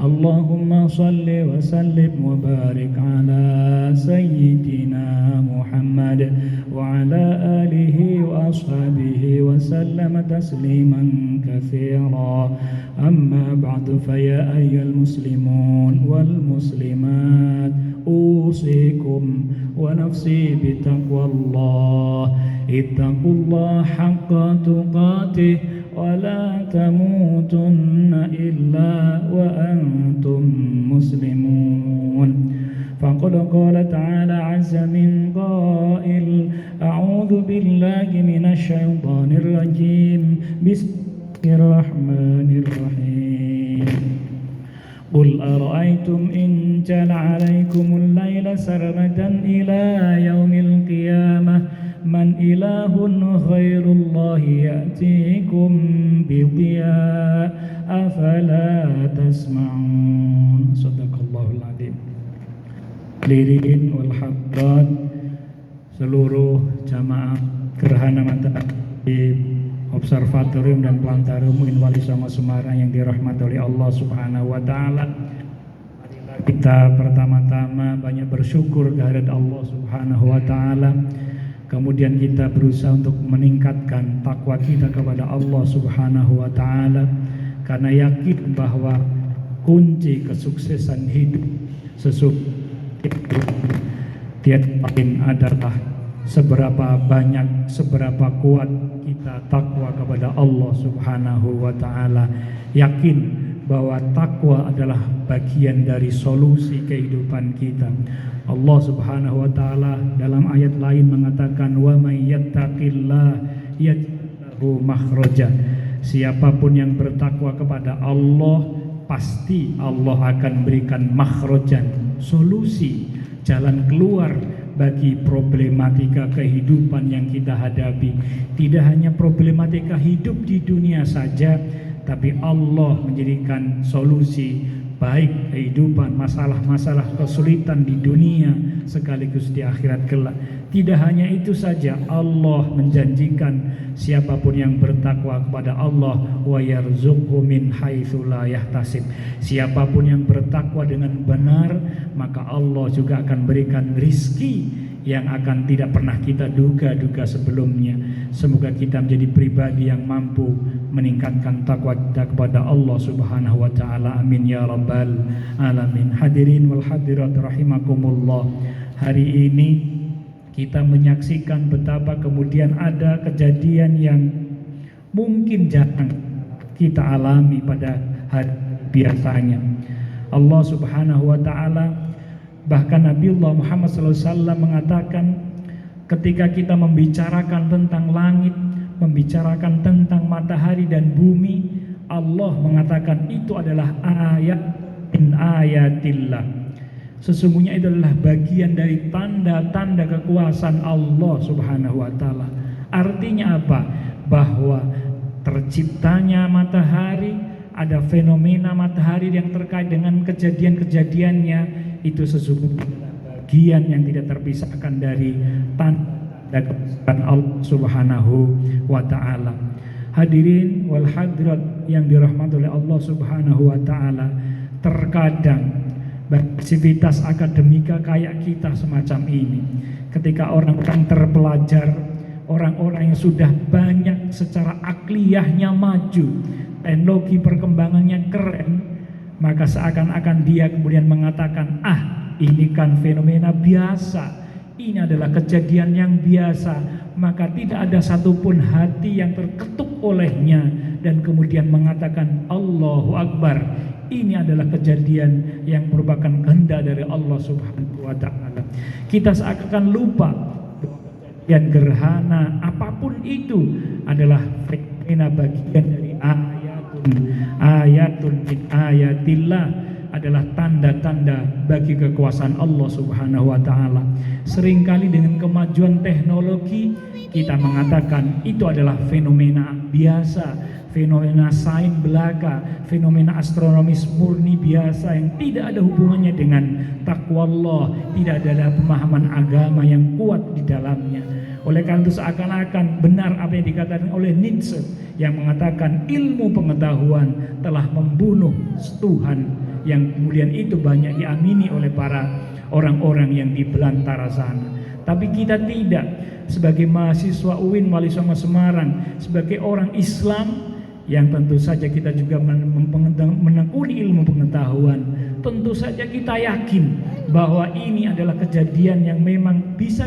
Allahumma salli wa sallim wa barik ala sayyidina Muhammad wa ala alihi wa ashabihi wa sallam tasliman katsira. Amma ba'du, fa ya ayyuhal muslimun wal muslimat, usikum wa nafsi bitaqwallah. Ittaqullah haqqa tuqatih wa la tamutunna illa wa antum muslimun. Faqad qala ta'ala 'azza min qail, a'udzu billahi minasy syaithanir rajim. Bismillahirrahmanirrahim. Qul ara'aytum in jala 'alaikumul laila sarmadan ila yaumil qiyamah man ilahun ghairullahi ya'tikum bidhiya afala tasma'un. Shadaqallahul adzim. Hadirin wal hadirat, seluruh jamaah Gerhana Matahari Observatorium dan Planetarium UIN Wali Songo Semarang yang dirahmati oleh Allah Subhanahu wa taala. Kita pertama-tama banyak bersyukur kehadirat Allah Subhanahu wa taala. Kemudian kita berusaha untuk meningkatkan takwa kita kepada Allah Subhanahu wa taala, karena yakin bahwa kunci kesuksesan hidup tiada lain adalah seberapa banyak, seberapa kuat kita takwa kepada Allah Subhanahu wa taala. Yakin bahwa takwa adalah bagian dari solusi kehidupan kita. Allah Subhanahu wa taala dalam ayat lain mengatakan, wa may yattaqillah yaj'al lahu makhraja. Siapapun yang bertakwa kepada Allah, pasti Allah akan berikan makhrajan, solusi, jalan keluar bagi problematika kehidupan yang kita hadapi. Tidak hanya problematika hidup di dunia saja, tapi Allah menjadikan solusi baik kehidupan, masalah-masalah kesulitan di dunia sekaligus di akhirat kelak. Tidak hanya itu saja, Allah menjanjikan siapapun yang bertakwa kepada Allah, wa yarzuqhu min haitsu la yahtasib. Siapapun yang bertakwa dengan benar, maka Allah juga akan berikan rizki yang akan tidak pernah kita duga-duga sebelumnya. Semoga kita menjadi pribadi yang mampu meningkatkan takwa kita kepada Allah Subhanahu wa taala. Amin ya rabbal alamin. Hadirin wal hadirat rahimakumullah. Hari ini kita menyaksikan betapa kemudian ada kejadian yang mungkin jarang kita alami pada hari biasanya. Allah Subhanahu wa taala, bahkan Nabiullah Muhammad SAW mengatakan, ketika kita membicarakan tentang langit, membicarakan tentang matahari dan bumi, Allah mengatakan itu adalah ayat min ayatillah. Sesungguhnya itu adalah bagian dari tanda-tanda kekuasaan Allah Subhanahu wa taala. Artinya apa? Bahwa terciptanya matahari, ada fenomena matahari yang terkait dengan kejadian-kejadiannya, itu sesungguhnya bagian yang tidak terpisahkan dari tanda kebesaran Allah Subhanahu wa taala. Hadirin wal hadirat yang dirahmati oleh Allah Subhanahu wa taala, terkadang aktivitas akademika kayak kita semacam ini, ketika orang-orang terpelajar, orang-orang yang sudah banyak secara akliyahnya maju, teknologi perkembangannya keren, maka seakan-akan dia kemudian mengatakan, ini kan fenomena biasa, ini adalah kejadian yang biasa, maka tidak ada satupun hati yang terketuk olehnya, dan kemudian mengatakan Allahu Akbar, ini adalah kejadian yang merupakan kehendak dari Allah Subhanahu wa taala. Kita seakan lupa kejadian gerhana apapun itu adalah fenomena bagian dari ayatun min ayatillah, adalah tanda-tanda bagi kekuasaan Allah Subhanahu wa taala. Seringkali dengan kemajuan teknologi kita mengatakan itu adalah fenomena biasa, fenomena sains belaka, fenomena astronomis murni biasa yang tidak ada hubungannya dengan takwa Allah, tidak ada pemahaman agama yang kuat di dalamnya. Oleh karena itu seakan-akan benar apa yang dikatakan oleh Nietzsche yang mengatakan ilmu pengetahuan telah membunuh Tuhan. yang kemudian itu banyak diamini oleh para orang-orang yang di belantara sana. Tapi kita tidak, sebagai mahasiswa UIN Wali Songo Semarang, sebagai orang Islam yang tentu saja kita juga menekuni ilmu pengetahuan, tentu saja kita yakin bahwa ini adalah kejadian yang memang bisa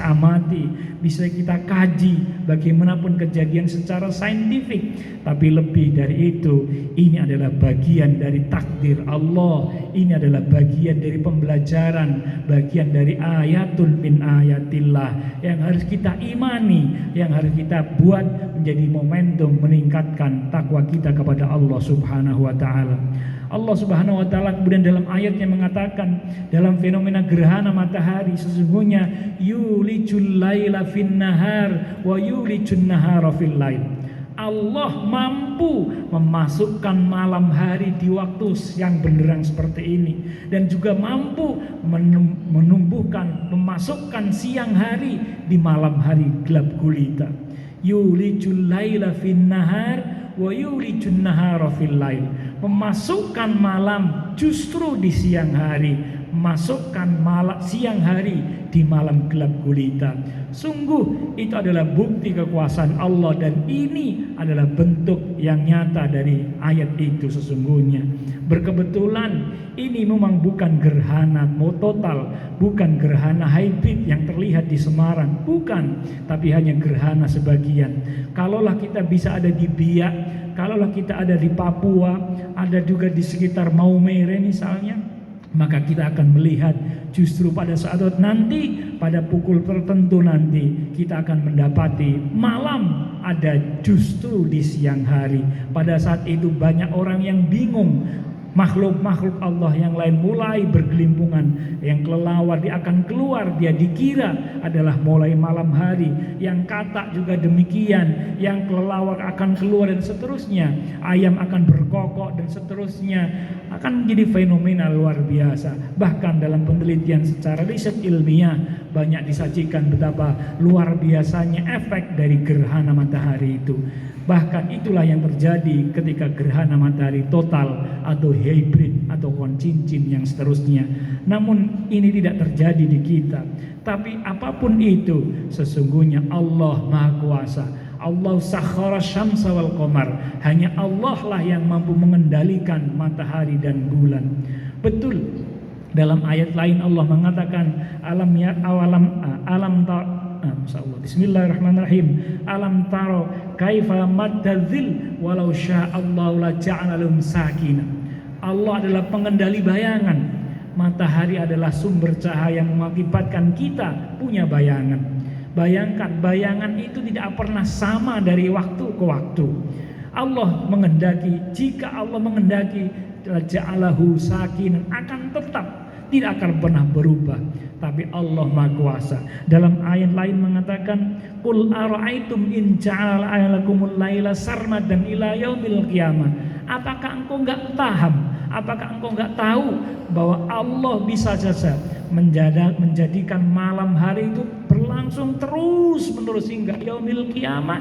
amati, bisa kita kaji bagaimanapun kejadian secara saintifik. Tapi lebih dari itu, ini adalah bagian dari takdir Allah, ini adalah bagian dari pembelajaran, bagian dari ayatul min ayatillah yang harus kita imani, yang harus kita buat menjadi momentum meningkatkan takwa kita kepada Allah Subhanahu wa taala. Allah Subhanahu wa taala kemudian dalam ayatnya mengatakan, dalam fenomena gerhana matahari, sesungguhnya yulijul laila fin nahar wa yulijun nahara fil lail. Allah mampu memasukkan malam hari di waktu yang benderang seperti ini, dan juga mampu memasukkan siang hari di malam hari gelap gulita. Yulijul laila fin nahar wa yulijun nahara fil lail. Memasukkan malam justru di siang hari, memasukkan siang hari di malam gelap gulita. Sungguh itu adalah bukti kekuasaan Allah, dan ini adalah bentuk yang nyata dari ayat itu sesungguhnya. Berkebetulan ini memang bukan gerhana total, bukan gerhana hybrid yang terlihat di Semarang, bukan, tapi hanya gerhana sebagian. Kalaulah kita bisa ada di Biak, kalaulah kita ada di Papua, ada juga di sekitar Maumere misalnya, maka kita akan melihat justru pada saat nanti, pada pukul tertentu nanti, kita akan mendapati malam ada justru di siang hari. Pada saat itu banyak orang yang bingung, makhluk-makhluk Allah yang lain mulai bergelimpungan, yang kelelawar dia akan keluar, dia dikira adalah mulai malam hari, yang katak juga demikian, yang kelelawar akan keluar dan seterusnya, ayam akan berkokok dan seterusnya, akan menjadi fenomena luar biasa. Bahkan dalam penelitian secara riset ilmiah banyak disajikan betapa luar biasanya efek dari gerhana matahari itu. Bahkan itulah yang terjadi ketika gerhana matahari total atau hybrid atau cincin yang seterusnya. Namun ini tidak terjadi di kita. Tapi apapun itu, sesungguhnya Allah Maha Kuasa. Allah sakhara syamsa wal qamar. Hanya Allah lah yang mampu mengendalikan matahari dan bulan. Betul, dalam ayat lain Allah mengatakan Bismillahirrahmanirrahim. Alam taro kaifa maddadzil walau sya'allahu la ja'alahum sakina. Allah adalah pengendali bayangan. Matahari adalah sumber cahaya yang mengakibatkan kita punya bayangan. Bayangkan, bayangan itu tidak pernah sama dari waktu ke waktu. Allah menghendaki, jika Allah menghendaki, ja'alahu sakinan, akan tetap, tidak akan pernah berubah. Tapi Allah Maha Kuasa. Dalam ayat lain mengatakan, qul ara'aitum in ja'ala lakumul laila sarmadan ila yaumil qiyamah. Apakah engkau enggak paham? Apakah engkau enggak tahu bahwa Allah bisa saja menjadikan malam hari itu berlangsung terus menerus hingga yaumil qiyamah?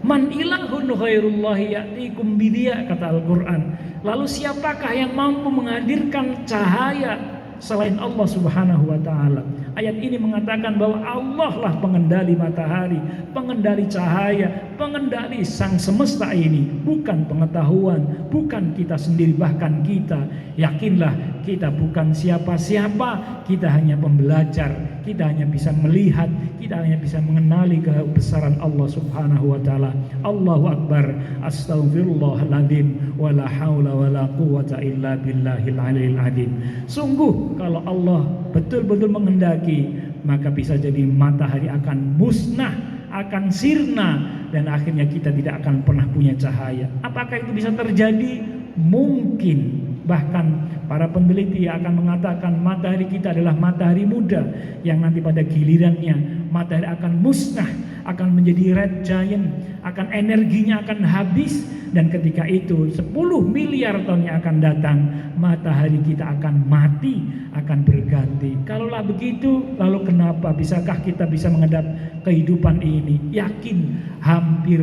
Man ilahun khairullahi ya'tikum bidiya, kata Al-Quran. Lalu siapakah yang mampu menghadirkan cahaya selain Allah Subhanahu wa taala? Ayat ini mengatakan bahwa Allah lah pengendali matahari, pengendali cahaya, pengendali sang semesta ini, bukan pengetahuan, bukan kita sendiri, bahkan kita. Yakinlah kita bukan siapa-siapa, kita hanya pembelajar, kita hanya bisa melihat, kita hanya bisa mengenali kebesaran Allah Subhanahu wa taala. Allahu Akbar, astaghfirullahaladzim, wala haula wala quwwata illa billahil aliyil azim. Sungguh kalau Allah betul-betul menghendaki, maka bisa jadi matahari akan musnah, akan sirna, dan akhirnya kita tidak akan pernah punya cahaya. Apakah itu bisa terjadi? Mungkin, bahkan Para peneliti akan mengatakan matahari kita adalah matahari muda yang nanti pada gilirannya matahari akan musnah, akan menjadi red giant, akan energinya akan habis, dan ketika itu 10 miliar tahun yang akan datang matahari kita akan mati, akan berganti. Kalaulah begitu, lalu kenapa bisakah kita bisa menghadap kehidupan ini? Yakin hampir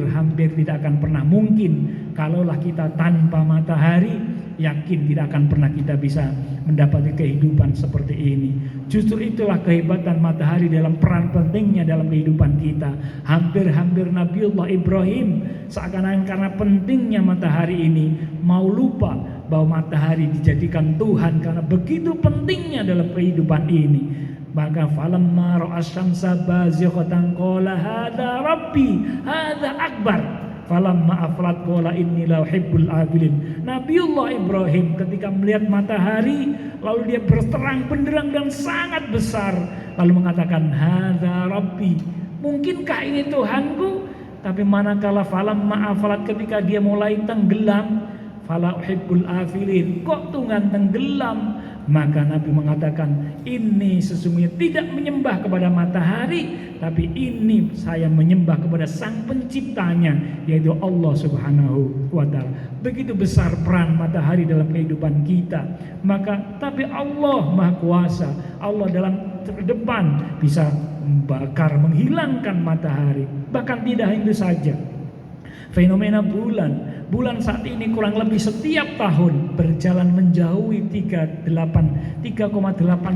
tidak akan pernah mungkin. Kalaulah kita tanpa matahari, yakin tidak akan pernah kita bisa mendapati kehidupan seperti ini. Justru itulah kehebatan matahari dalam peran pentingnya dalam kehidupan kita. Hampir Nabiullah Ibrahim seakan-akan karena pentingnya matahari ini mau lupa bahwa matahari dijadikan Tuhan karena begitu pentingnya dalam kehidupan ini. Maka falamma ra'a syamsa bazighatan qala hadza rabbi hadza akbar. Falamma aflat qala inni la uhibbul afilin. Nabiullah Ibrahim ketika melihat matahari lalu dia berterang benderang dan sangat besar lalu mengatakan hadza rabbi. Mungkinkah ini Tuhanku? Tapi manakala falamma aflat ketika dia mulai tenggelam, fala uhibbul afilin. Kok Tuhan tenggelam? Maka Nabi mengatakan, ini sesungguhnya tidak menyembah kepada matahari, tapi ini saya menyembah kepada sang penciptanya, yaitu Allah Subhanahu wa ta'ala. Begitu besar peran matahari dalam kehidupan kita. Maka tapi Allah Maha Kuasa, Allah dalam terdepan bisa membakar, menghilangkan matahari. Bahkan tidak itu saja, fenomena bulan saat ini kurang lebih setiap tahun berjalan menjauhi 3,8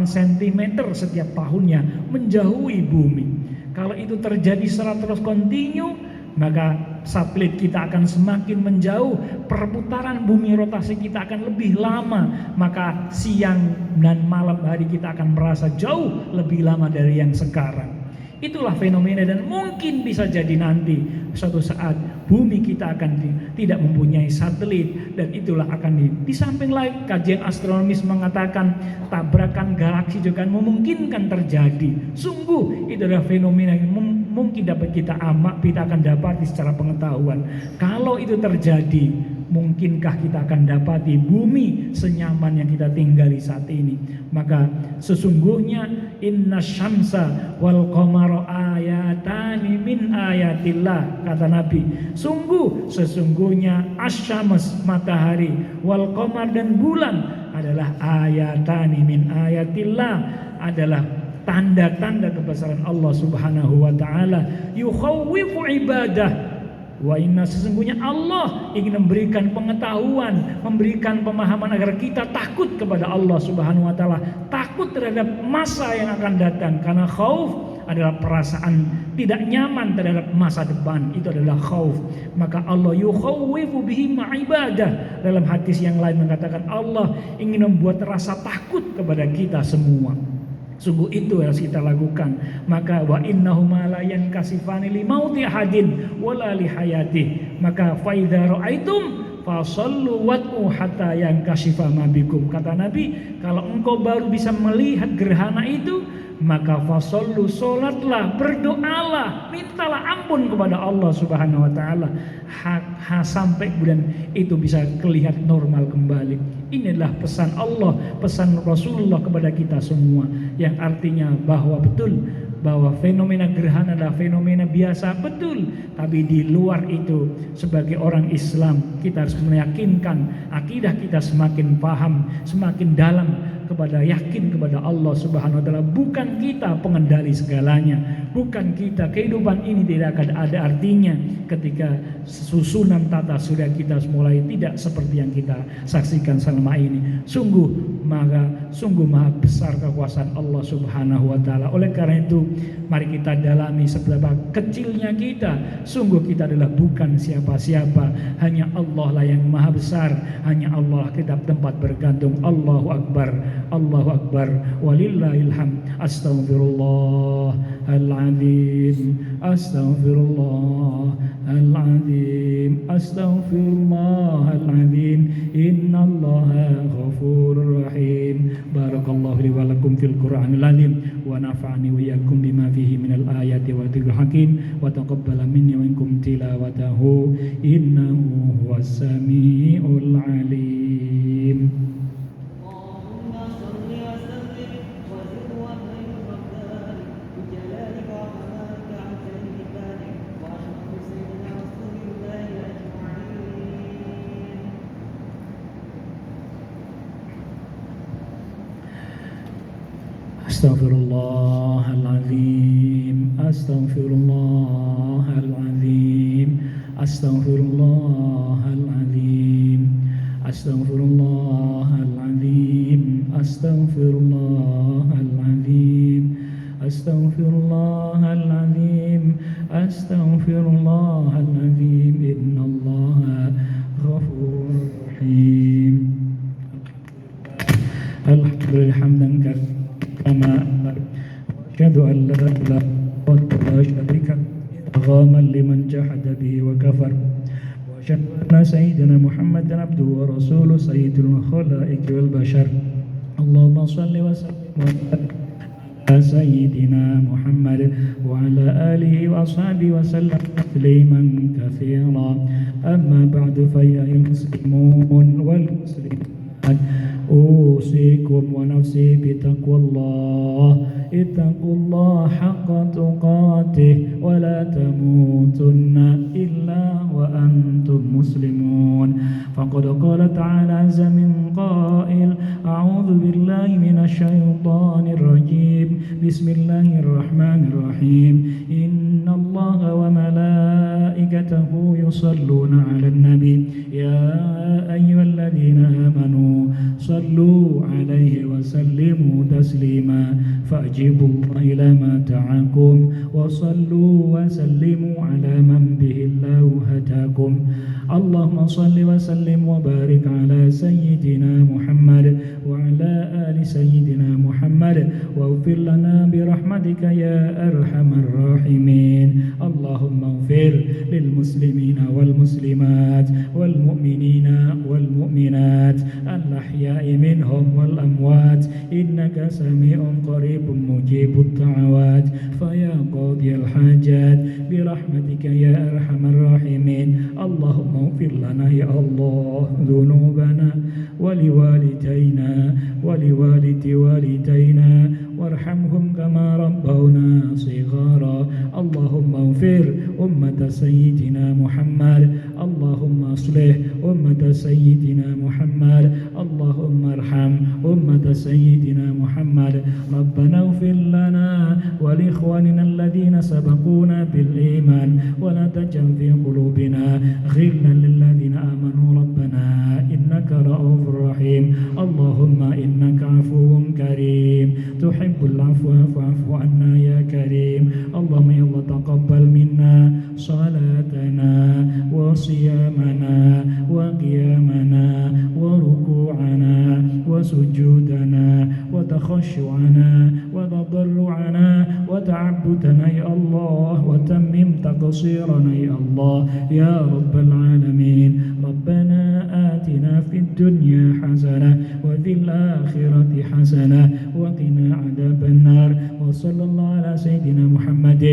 cm setiap tahunnya menjauhi bumi. Kalau itu terjadi secara terus kontinu, maka satelit kita akan semakin menjauh, perputaran bumi rotasi kita akan lebih lama, maka siang dan malam hari kita akan merasa jauh lebih lama dari yang sekarang. Itulah fenomena, dan mungkin bisa jadi nanti suatu saat bumi kita akan tidak mempunyai satelit, dan itulah akan di samping lain kajian astronomis mengatakan tabrakan galaksi juga memungkinkan terjadi. Sungguh itu adalah fenomena yang mungkin dapat kita akan dapati secara pengetahuan. Kalau itu terjadi, mungkinkah kita akan dapati bumi senyaman yang kita tinggali saat ini? Maka sesungguhnya inna syamsa wal qamara ayatani min ayatillah, kata Nabi. Sesungguhnya asyams matahari wal qamar dan bulan adalah ayatani min ayatillah, adalah tanda-tanda kebesaran Allah Subhanahu wa ta'ala. Yukhawwifu ibadah. Wa inna, sesungguhnya Allah ingin memberikan pengetahuan, memberikan pemahaman agar kita takut kepada Allah Subhanahu wa ta'ala, takut terhadap masa yang akan datang. Karena khauf adalah perasaan tidak nyaman terhadap masa depan, itu adalah khauf. Maka Allah yukhawwifu bihi ibadah. Dalam hadis yang lain mengatakan Allah ingin membuat rasa takut kepada kita semua. Sungguh itu harus kita lakukan. Maka wa innahuma la yankasifani li mauti ahadin wala li hayati. Maka fa idza raaitum fasallu wad'u hatta yankashifa ma bikum. Kata Nabi, kalau engkau baru bisa melihat gerhana itu, maka fasallu, salatlah, berdoalah, mintalah ampun kepada Allah Subhanahu wa taala sampai kemudian itu bisa kelihatan normal kembali. Inilah pesan Allah, pesan Rasulullah kepada kita semua, yang artinya bahwa betul bahwa fenomena gerhana adalah fenomena biasa, betul. Tapi di luar itu, sebagai orang Islam, kita harus meyakinkan akidah kita semakin paham, semakin dalam kepada yakin kepada Allah Subhanahu wa taala. Bukan kita pengendali segalanya, bukan kita. Kehidupan ini tidak akan ada artinya ketika susunan tata surya kita mulai tidak seperti yang kita saksikan selama ini. Sungguh maha besar kekuasaan Allah Subhanahu wa taala. Oleh karena itu, mari kita dalami seberapa kecilnya kita. Sungguh kita adalah bukan siapa-siapa, hanya Allah lah yang maha besar, hanya Allah kita tempat bergantung. Allahu Akbar, Allahu Akbar, walillahil hamd. Astaghfirullahaladzim, astaghfirullahaladzim, astaghfirullahaladzim. Innallaha ghafurur rahim. Barakallahu li wa lakum fil Qur'anil azim wa nafa'ani wa iyyakum bima fihi minal ayati wa dzikril hakim wa taqabbala minni wa minkum tilawatahu innahu huwas samiul alim. Astaghfirullahaladzim, astaghfirullahaladzim, astaghfirullahaladzim, astaghfirullahaladzim, astaghfirullahaladzim, astaghfirullahaladzim, astaghfirullahaladzim, innallaha ghafurur rahim. Alhamdulillah hamdan kama asyhadu an la ilaha illallah wa syarika ghaman liman jahada bihi wa kafar wa asyhadu anna sayyidina Muhammadan abduhu wa rasuluhu sayyidul khalaiqi wal bashar. Allahumma shalli wa sallim wa barik ala sayyidina Muhammad wa ala alihi wa ashabihi wa sallam tasliman katsira. Amma ba'du, fa ya muslimun wal muslimat, أوصيكم ونفسي بتقوى الله. اتقوا الله حق تقاته ولا تموتن إلا وأنتم مسلمون. فقد قال تعالى عز من قائل: أعوذ بالله من الشيطان الرجيم. بسم الله الرحمن الرحيم. إن الله وملائكته يصلون على النبي يا أيها الذين آمنوا صلوا عليه وسلموا تسليما. فأجيبوا الله إلى ما دعاكم وصلوا وسلموا على من به الله هداكم. اللهم صل وسلم وبارك على سيدنا محمد وعلى آل سيدنا محمد واغفر لنا برحمتك يا أرحم الراحمين. اللهم اغفر للمسلمين والمسلمات والمؤمنين والمؤمنات الأحياء منهم والأموات إنك سميع قريب مجيب الدعوات. فيا قاضي الحاجات برحمتك يا أرحم الراحمين. اللهم اغفر لنا يا الله ذنوبنا ولوالدينا ولوالد والدينا وارحمهم كما ربونا صغارا. اللهم اغفر أمة سيدنا محمد. اللهم اصلح أمة سيدنا محمد. اللهم ارحم أمة سيدنا محمد. ربنا اغفر لنا ولإخواننا الذين سبقونا بالإيمان ولا تجعل في قلوبنا غلا للذين آمنوا ربنا إنك رؤوف رحيم. اللهم إنك عفو كريم تحب العفو فاعف عنا يا كريم. اللهم يا الله تقبل منا صلاتنا وصيامنا وقيامنا وركوعنا وسجودنا وتخشعنا وتضرعنا وتعبدنا يا الله وتمم تقصيرنا يا الله يا رب العالمين. ربنا آتنا في الدنيا حسنة وفي الآخرة حسنة وقنا عذاب النار. وصلى الله على سيدنا محمد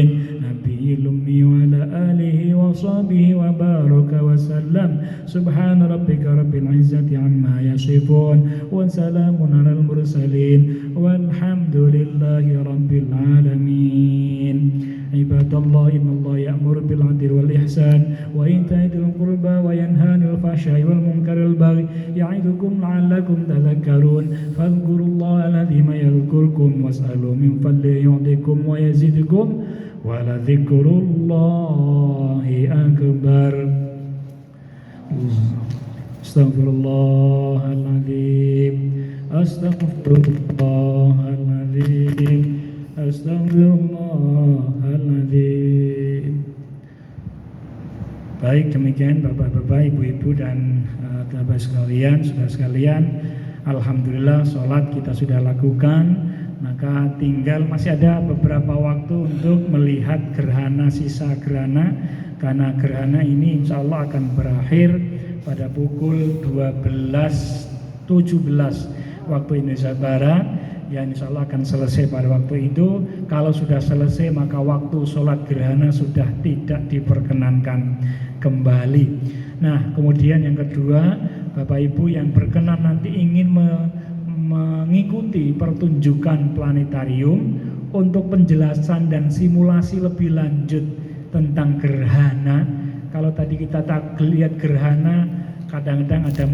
نبي الأمي وعلى آله وصحبه وبارك وسلم. سبحان ربك رب العزة عما يصفون وسلام على المرسلين والحمد لله رب العالمين. عباد الله إن الله يأمر بالعدل والإحسان وإيتاء ذي القربى وينهى عن الفحشاء والمنكر والبغي يعظكم لعلكم تذكرون. فاذكروا الله العظيم يذكركم واسألوا من فضله يعطيكم ويزدكم ولذكر الله أكبر. Astaghfirullahaladzim, astaghfirullahaladzim, astaghfirullahaladzim. Baik, demikian Bapak-bapak, Ibu-ibu dan saudara sekalian, saudara sekalian, alhamdulillah sholat kita sudah lakukan. Maka tinggal masih ada beberapa waktu untuk melihat gerhana, sisa gerhana, karena gerhana ini insya Allah akan berakhir pada pukul 12.17 waktu Indonesia Barat. Ya, insya Allah akan selesai pada waktu itu. Kalau sudah selesai maka waktu sholat gerhana sudah tidak diperkenankan kembali. Nah, kemudian yang kedua, Bapak Ibu yang berkenan nanti ingin mengikuti pertunjukan planetarium untuk penjelasan dan simulasi lebih lanjut tentang gerhana. Kalau tadi kita lihat gerhana, kadang-kadang ada